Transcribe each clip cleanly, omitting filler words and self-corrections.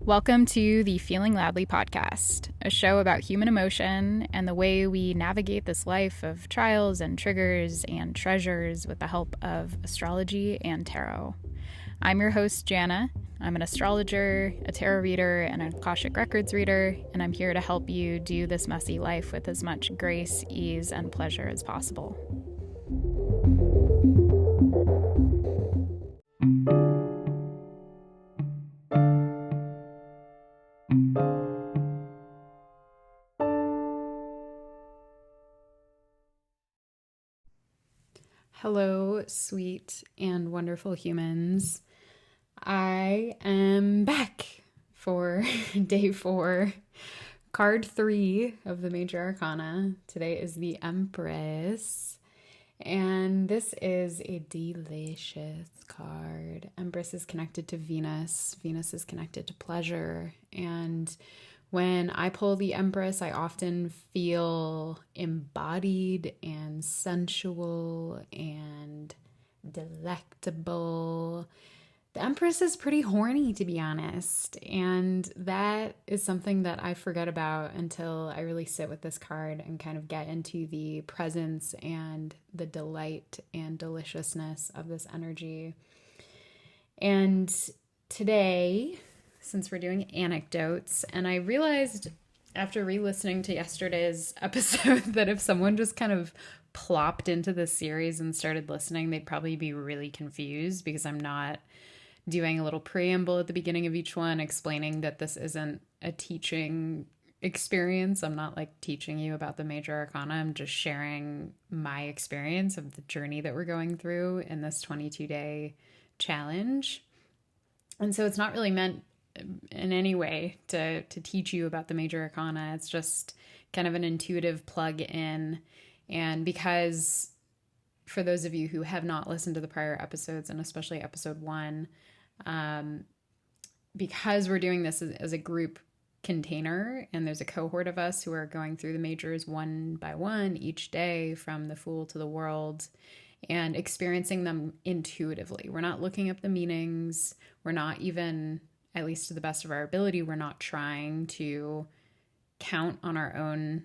Welcome to the Feeling Loudly podcast, a show about human emotion and the way we navigate this life of trials and triggers and treasures with the help of astrology and tarot. I'm your host, Jana. I'm an astrologer, a tarot reader, and an Akashic Records reader, and I'm here to help you do this messy life with as much grace, ease, and pleasure as possible. Hello, sweet and wonderful humans. I am back for day 4, card 3 of the Major Arcana. Today is the Empress, and this is a delicious card. Empress is connected to Venus. Venus is connected to pleasure, and when I pull the Empress, I often feel embodied and sensual and delectable. The Empress is pretty horny, to be honest, and that is something that I forget about until I really sit with this card and kind of get into the presence and the delight and deliciousness of this energy. And today, since we're doing anecdotes, and I realized after re-listening to yesterday's episode that if someone just kind of plopped into this series and started listening, they'd probably be really confused because I'm not doing a little preamble at the beginning of each one explaining that this isn't a teaching experience. I'm not like teaching you about the Major Arcana. I'm just sharing my experience of the journey that we're going through in this 22-day challenge. And so it's not really meant in any way to teach you about the Major Arcana. It's just kind of an intuitive plug in. And because for those of you who have not listened to the prior episodes, and especially episode 1, because we're doing this as a group container, and there's a cohort of us who are going through the majors one by one each day from the Fool to the World and experiencing them intuitively. We're not looking up the meanings. We're not even, at least to the best of our ability, we're not trying to count on our own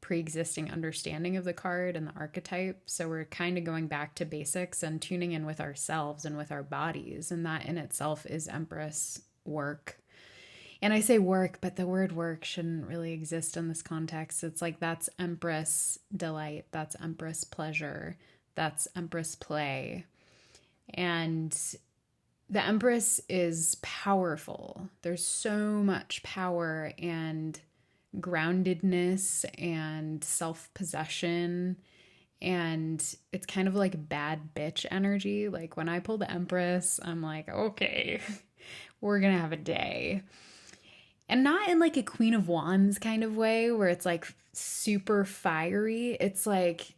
pre-existing understanding of the card and the archetype. So we're kind of going back to basics and tuning in with ourselves and with our bodies. And that in itself is Empress work. And I say work, but the word work shouldn't really exist in this context. It's like that's Empress delight. That's Empress pleasure. That's Empress play. And the Empress is powerful. There's so much power and groundedness and self-possession, and it's kind of like bad bitch energy. Like when I pull the Empress, I'm like, okay, we're gonna have a day. And not in like a Queen of Wands kind of way where it's like super fiery. It's like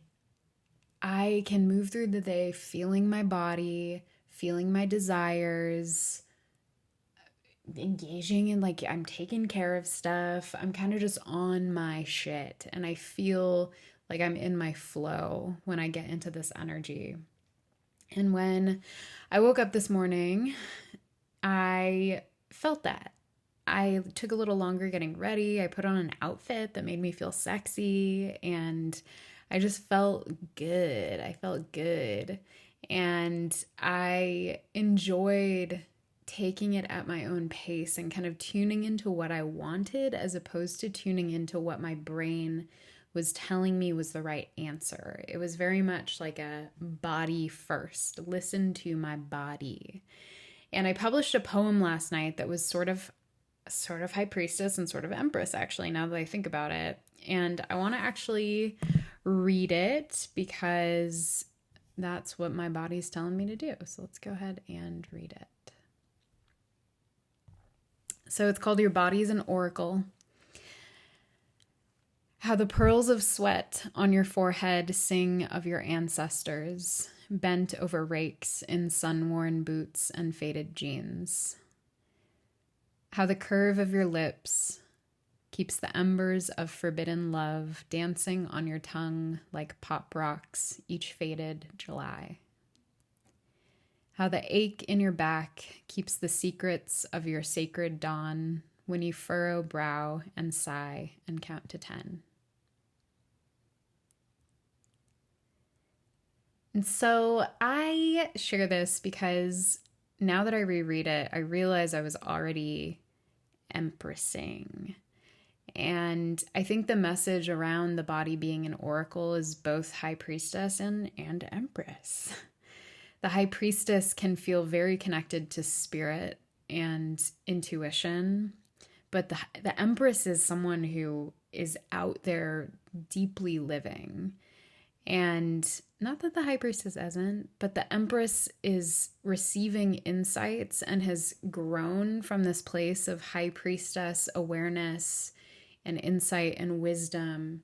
I can move through the day feeling my body, feeling my desires, engaging in like I'm taking care of stuff. I'm kind of just on my shit, and I feel like I'm in my flow when I get into this energy. And when I woke up this morning, I felt that. I took a little longer getting ready. I put on an outfit that made me feel sexy, and I just felt good. I felt good, and I enjoyed taking it at my own pace and kind of tuning into what I wanted as opposed to tuning into what my brain was telling me was the right answer. It was very much like a body first. Listen to my body. And I published a poem last night that was sort of High Priestess and sort of Empress, actually, now that I think about it. And I want to actually read it because that's what my body's telling me to do. So let's go ahead and read it. So it's called Your Body's an Oracle. How the pearls of sweat on your forehead sing of your ancestors, bent over rakes in sun-worn boots and faded jeans. How the curve of your lips keeps the embers of forbidden love dancing on your tongue like pop rocks each faded July. How the ache in your back keeps the secrets of your sacred dawn when you furrow brow and sigh and count to 10. And so I share this because now that I reread it, I realize I was already empressing. And I think the message around the body being an oracle is both high priestess and empress. The high priestess can feel very connected to spirit and intuition, but the empress is someone who is out there deeply living. And not that the high priestess isn't, but the empress is receiving insights and has grown from this place of high priestess awareness and insight and wisdom,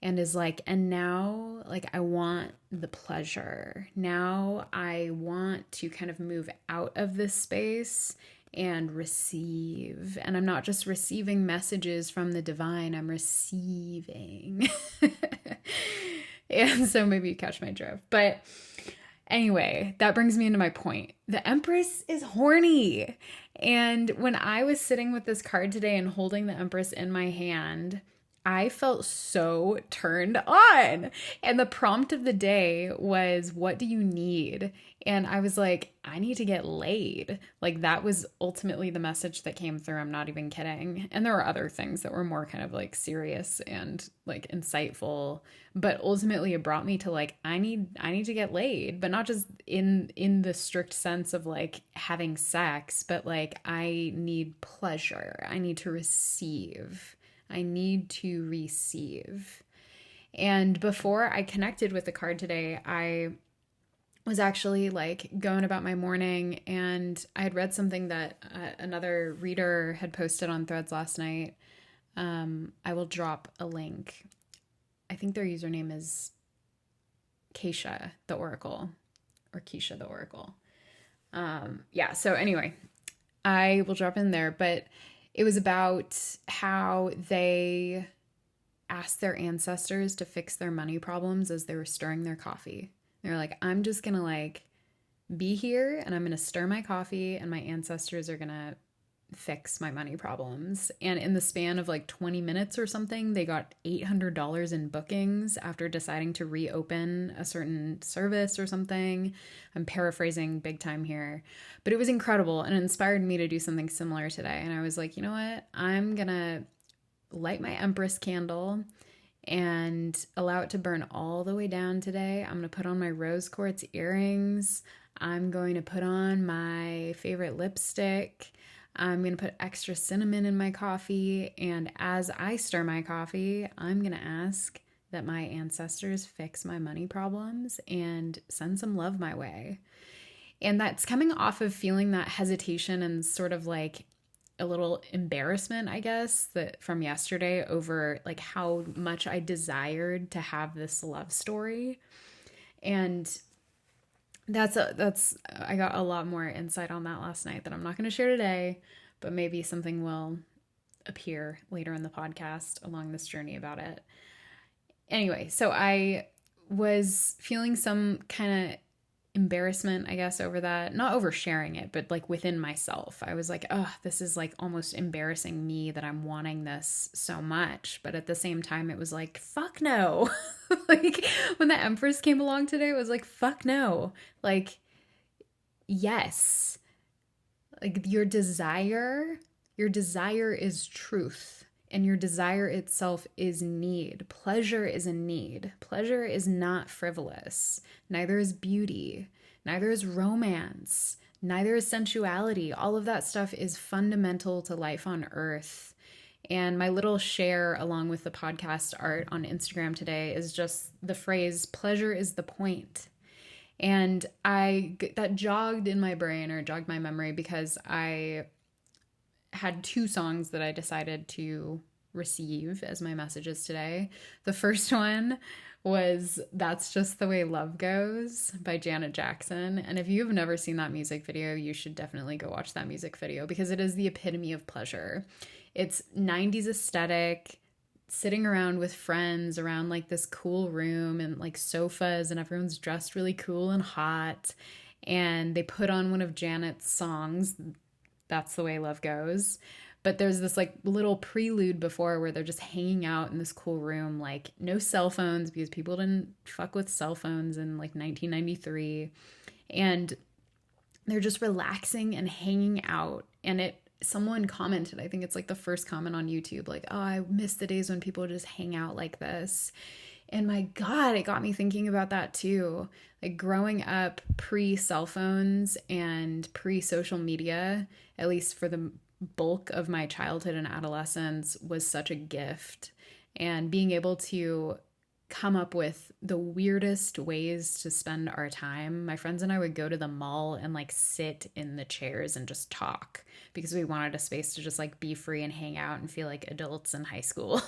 and is like, and now, like, I want the pleasure. Now I want to kind of move out of this space and receive. And I'm not just receiving messages from the divine, I'm receiving. And so maybe you catch my drift. But anyway, that brings me into my point. The Empress is horny. And when I was sitting with this card today and holding the Empress in my hand, I felt so turned on. And the prompt of the day was, what do you need? And I was like, I need to get laid. Like, that was ultimately the message that came through. I'm not even kidding. And there were other things that were more kind of like serious and like insightful, but ultimately it brought me to like, I need to get laid, but not just in the strict sense of like having sex, but like I need pleasure. I need to receive. I need to receive. And before I connected with the card today, I was actually like going about my morning, and I had read something that another reader had posted on Threads last night. I will drop a link. I think their username is Keisha the Oracle, or Keisha the Oracle. Yeah, so anyway, I will drop in there, but it was about how they asked their ancestors to fix their money problems as they were stirring their coffee. They're like, I'm just going to like be here and I'm going to stir my coffee and my ancestors are going to fix my money problems. And in the span of like 20 minutes or something, they got $800 in bookings after deciding to reopen a certain service or something. I'm paraphrasing big time here, but it was incredible and it inspired me to do something similar today. And I was like, you know what? I'm going to light my Empress candle and allow it to burn all the way down today. I'm going to put on my rose quartz earrings. I'm going to put on my favorite lipstick. I'm going to put extra cinnamon in my coffee. And as I stir my coffee, I'm going to ask that my ancestors fix my money problems and send some love my way. And that's coming off of feeling that hesitation and sort of like a little embarrassment, I guess, that from yesterday over like how much I desired to have this love story. And I got a lot more insight on that last night that I'm not going to share today, but maybe something will appear later in the podcast along this journey about it. Anyway, so I was feeling some kind of embarrassment, I guess, over that. Not oversharing it, but like within myself. I was like, oh, this is like almost embarrassing me that I'm wanting this so much. But at the same time, it was like, fuck no. Like when the Empress came along today, it was like, fuck no. Like, yes. Like your desire is truth. And your desire itself is need. Pleasure is a need. Pleasure is not frivolous. Neither is beauty. Neither is romance. Neither is sensuality. All of that stuff is fundamental to life on earth. And my little share along with the podcast art on Instagram today is just the phrase, pleasure is the point. And that jogged in my brain, or jogged my memory, because I had two songs that I decided to receive as my messages today. The first one was That's Just the Way Love Goes by Janet Jackson. And if you've never seen that music video, you should definitely go watch that music video because it is the epitome of pleasure. It's 90s aesthetic, sitting around with friends around like this cool room and like sofas, and everyone's dressed really cool and hot. and they put on one of Janet's songs, That's the Way Love Goes. But there's this like little prelude before where they're just hanging out in this cool room, like no cell phones because people didn't fuck with cell phones in like 1993. And they're just relaxing and hanging out. And someone commented, I think it's like the first comment on YouTube, like, oh, I miss the days when people just hang out like this. And my God, it got me thinking about that too. Like growing up pre-cell phones and pre-social media, at least for the bulk of my childhood and adolescence, was such a gift. And being able to come up with the weirdest ways to spend our time. My friends and I would go to the mall and like sit in the chairs and just talk because we wanted a space to just like be free and hang out and feel like adults in high school.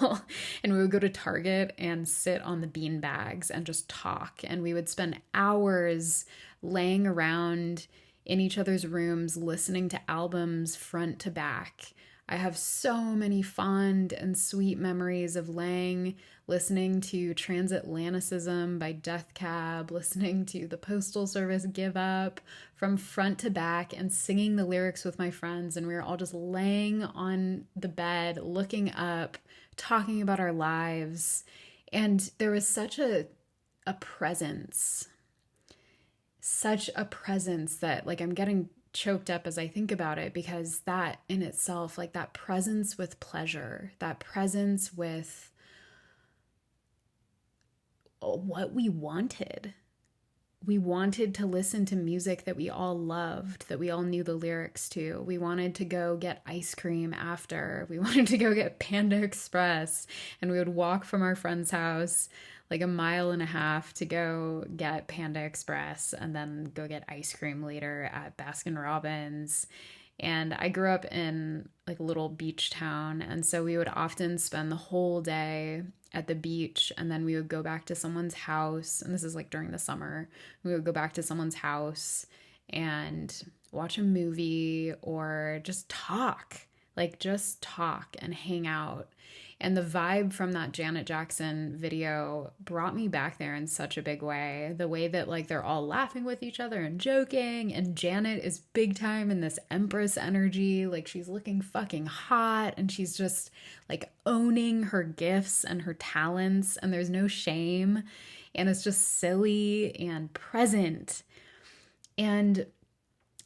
And we would go to Target and sit on the bean bags and just talk. And we would spend hours laying around in each other's rooms listening to albums front to back. I have so many fond and sweet memories of listening to Transatlanticism by Death Cab, listening to the Postal Service Give Up from front to back and singing the lyrics with my friends. And we were all just laying on the bed, looking up, talking about our lives. And there was such a presence, that like I'm getting choked up as I think about it, because that in itself, like that presence with pleasure, that presence with what we wanted. We wanted to listen to music that we all loved, that we all knew the lyrics to. We wanted to go get ice cream after. We wanted to go get Panda Express, and we would walk from our friend's house like a mile and a half to go get Panda Express and then go get ice cream later at Baskin Robbins. And I grew up in like a little beach town, and so we would often spend the whole day at the beach, and then we would go back to someone's house, and this is like during the summer. We would go back to someone's house and watch a movie or just talk and hang out. And the vibe from that Janet Jackson video brought me back there in such a big way. The way that like they're all laughing with each other and joking, and Janet is big time in this Empress energy. Like she's looking fucking hot, and she's just like owning her gifts and her talents, and there's no shame, and it's just silly and present. And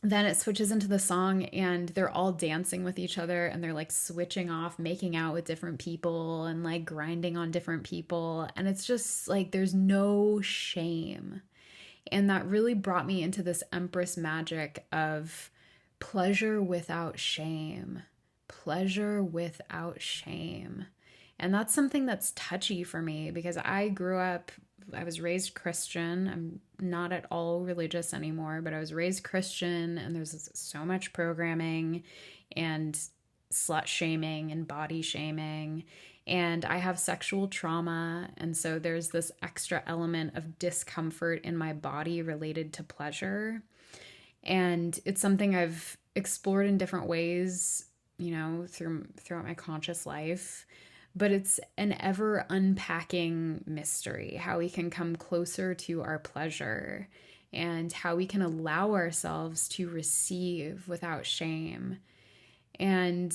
then it switches into the song, and they're all dancing with each other, and they're like switching off, making out with different people and like grinding on different people. And it's just like there's no shame. And that really brought me into this Empress magic of pleasure without shame. Pleasure without shame. And that's something that's touchy for me because I was raised Christian. I'm not at all religious anymore, but I was raised Christian, and there's so much programming and slut shaming and body shaming. And I have sexual trauma. And so there's this extra element of discomfort in my body related to pleasure. And it's something I've explored in different ways, throughout my conscious life. But it's an ever unpacking mystery, how we can come closer to our pleasure and how we can allow ourselves to receive without shame. And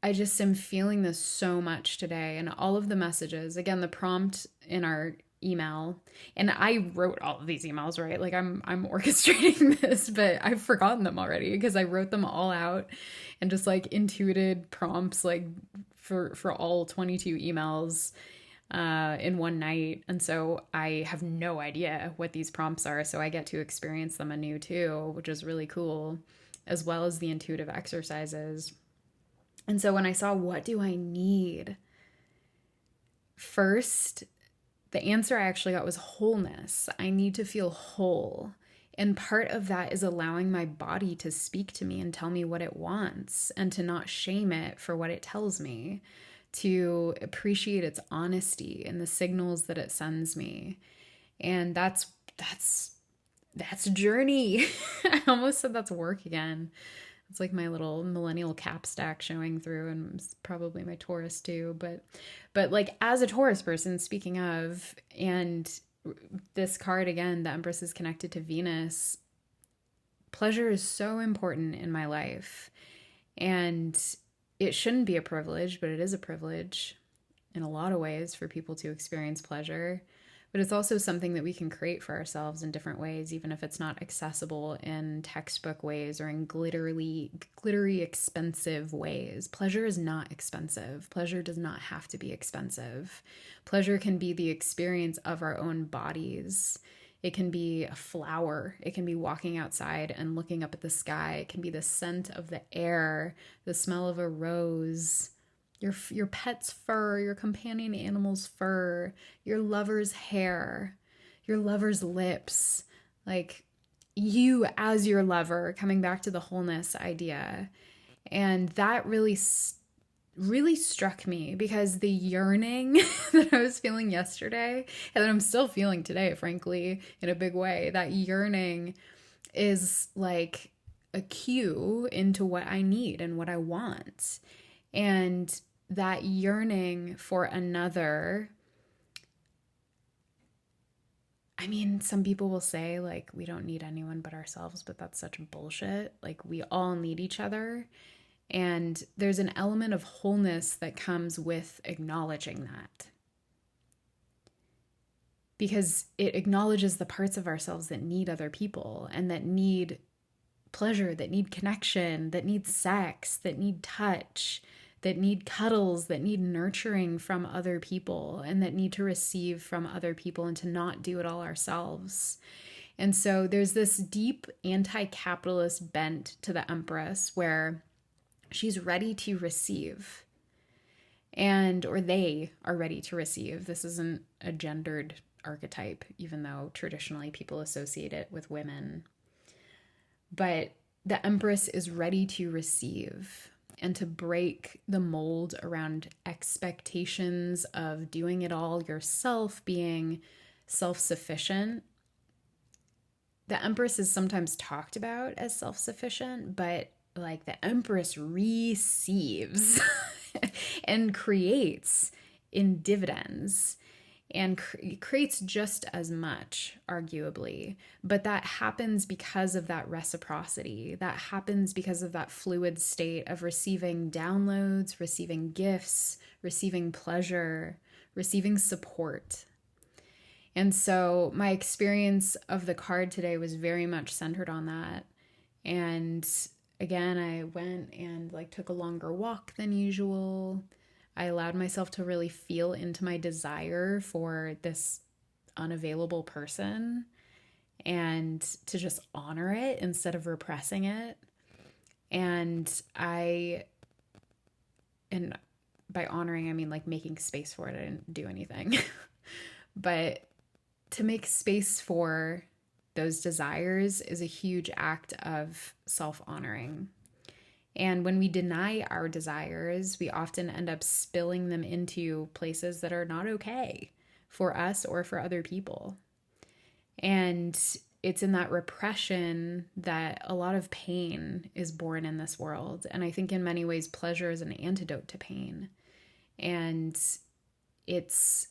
I just am feeling this so much today, and all of the messages, again, the prompt in our email, and I wrote all of these emails, right? Like I'm orchestrating this, but I've forgotten them already because I wrote them all out and just like intuited prompts like for all 22 emails in one night. And so I have no idea what these prompts are. So I get to experience them anew too, which is really cool, as well as the intuitive exercises. And so when I saw, what do I need? First, the answer I actually got was wholeness. I need to feel whole. And part of that is allowing my body to speak to me and tell me what it wants, and to not shame it for what it tells me, to appreciate its honesty and the signals that it sends me. And that's a journey. I almost said that's work again. It's like my little millennial cap stack showing through, and it's probably my Taurus too. But like as a Taurus person, speaking of, and this card again, the Empress is connected to Venus. pleasure is so important in my life. And it shouldn't be a privilege, but it is a privilege in a lot of ways for people to experience pleasure. But it's also something that we can create for ourselves in different ways, even if it's not accessible in textbook ways or in glittery, expensive ways. Pleasure is not expensive. Pleasure does not have to be expensive. Pleasure can be the experience of our own bodies. It can be a flower. It can be walking outside and looking up at the sky. It can be the scent of the air, the smell of a rose, your pet's fur, your companion animal's fur, your lover's hair, your lover's lips, like you as your lover, coming back to the wholeness idea. And that really struck me, because the yearning that I was feeling yesterday, and that I'm still feeling today, frankly, in a big way, that yearning is like a cue into what I need and what I want. And that yearning for another, I mean, some people will say, like, we don't need anyone but ourselves, but that's such bullshit. Like, we all need each other. And there's an element of wholeness that comes with acknowledging that, because it acknowledges the parts of ourselves that need other people and that need pleasure, that need connection, that need sex, that need touch, that need cuddles, that need nurturing from other people, and that need to receive from other people and to not do it all ourselves. And so there's this deep anti-capitalist bent to the Empress where she's ready to receive, or they are ready to receive. This isn't a gendered archetype, even though traditionally people associate it with women. But the Empress is ready to receive and to break the mold around expectations of doing it all yourself, being self-sufficient. The Empress is sometimes talked about as self-sufficient, but like the Empress receives and creates in dividends, and creates just as much, arguably. But that happens because of that reciprocity. That happens because of that fluid state of receiving downloads, receiving gifts, receiving pleasure, receiving support. And so my experience of the card today was very much centered on that. And again, I went and like took a longer walk than usual. I allowed myself to really feel into my desire for this unavailable person and to just honor it instead of repressing it. And by honoring, I mean like making space for it. I didn't do anything. But to make space for those desires is a huge act of self-honoring. And when we deny our desires, we often end up spilling them into places that are not okay for us or for other people. And it's in that repression that a lot of pain is born in this world. And I think in many ways, pleasure is an antidote to pain. And it's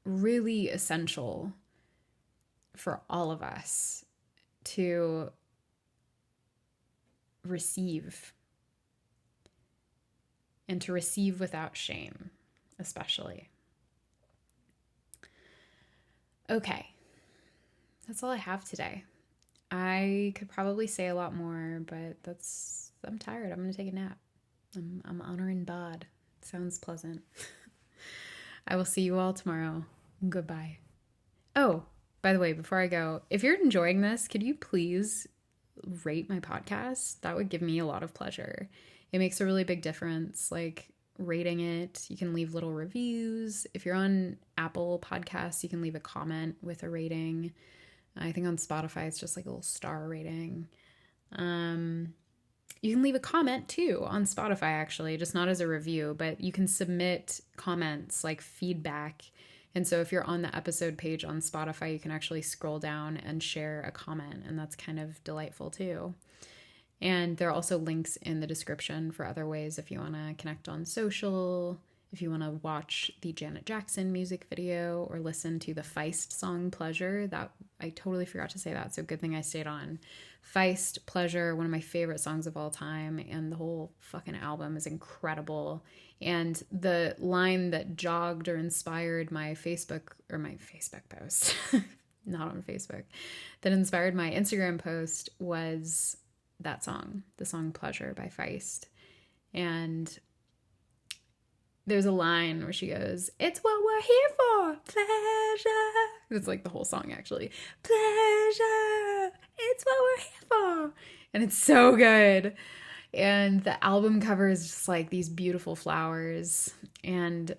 really essential for all of us to receive, and to receive without shame, especially. Okay, that's all I have today. I could probably say a lot more, but I'm tired. I'm going to take a nap. I'm honoring bod. It sounds pleasant. I will see you all tomorrow. Goodbye. Oh, by the way, before I go, if you're enjoying this, could you please rate my podcast? That would give me a lot of pleasure. It makes a really big difference, like rating it. You can leave little reviews. If you're on Apple Podcasts, you can leave a comment with a rating. I think on Spotify, it's just like a little star rating. You can leave a comment too on Spotify, actually, just not as a review, but you can submit comments like feedback. And so if you're on the episode page on Spotify, you can actually scroll down and share a comment, and that's kind of delightful too. And there are also links in the description for other ways if you want to connect on social, If you want to watch the Janet Jackson music video or listen to the Feist song Pleasure, that I totally forgot to say that, so good thing I stayed on. Feist, Pleasure, one of my favorite songs of all time, and the whole fucking album is incredible. And the line that jogged or inspired my Facebook post, not on Facebook, that inspired my Instagram post was that song, the song Pleasure by Feist. And there's a line where she goes, "It's what we're here for, pleasure." It's like the whole song, actually. Pleasure, it's what we're here for. And it's so good. And the album cover is just like these beautiful flowers, and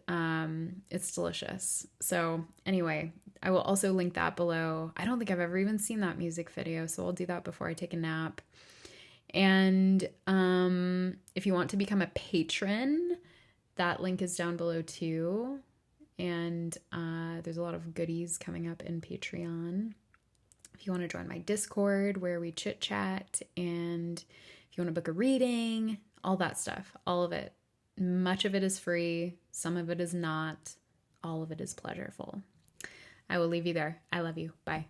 it's delicious. So anyway, I will also link that below. I don't think I've ever even seen that music video, so I'll do that before I take a nap. And if you want to become a patron, that link is down below too. And there's a lot of goodies coming up in Patreon. If you want to join my Discord where we chit chat, and if you want to book a reading, all that stuff, all of it. Much of it is free. Some of it is not. All of it is pleasureful. I will leave you there. I love you. Bye.